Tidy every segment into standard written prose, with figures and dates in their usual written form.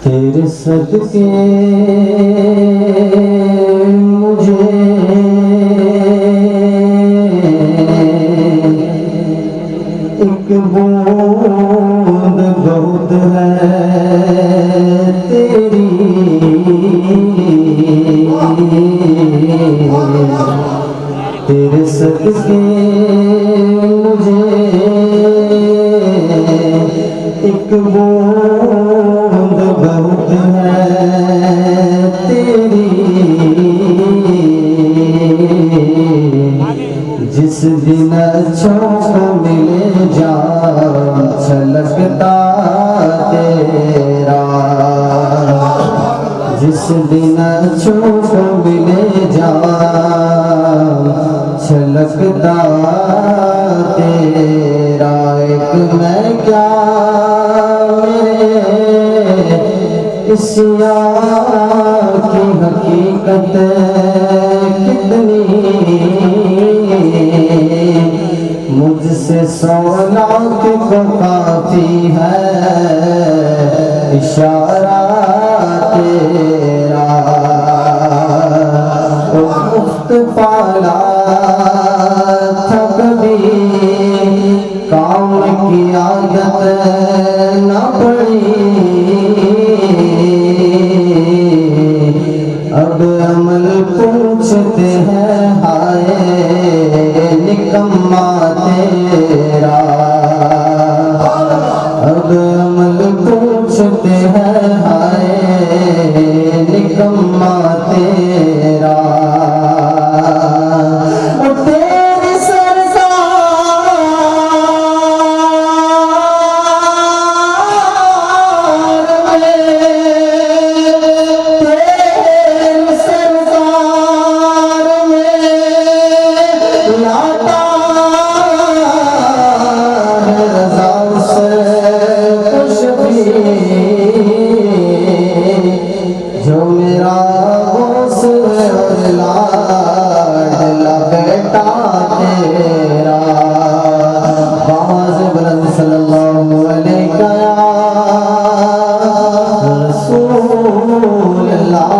तेरे सदके मुझे एक बूंद बहुत है तेरी। तेरे सदके मुझे एक बूंद बहुत है तेरी। जिस दिन अच्छों को मिले जा छलकता तेरा। जिस दिन अच्छों को मिले जा छलकता तेरा। एक मैं क्या इस यार की हकीकत कितनी। मुझसे 100 लाख को काफी है इशारा तेरा। मुफ्त पाला था कभी काम की आदत न पड़ी। अब अमल पूछते हैं हाय निकम्मा तेरा। अब अमल पूछते हैं हाय निकम्मा तेरा। जो मेरा लाडला बेटा तेरा। बाज़ बुलंद सल्लल्लाहु अलैहि रसूल अल्लाह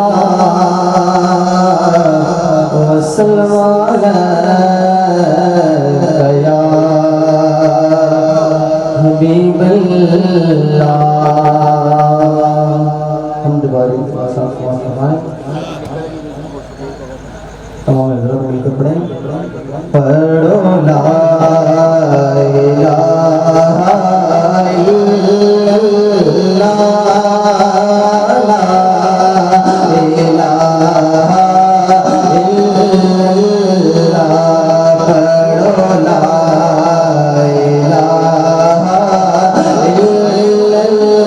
वसल्लम या हबीब अल्लाह। हम दोबारा तमाम हज़रात मिलकर पढ़ें। पढ़ो ला इलाहा इल्लल्लाह, ला इलाहा इल्लल्लाह। पढ़ो ला इलाहा इल्लल्लाह।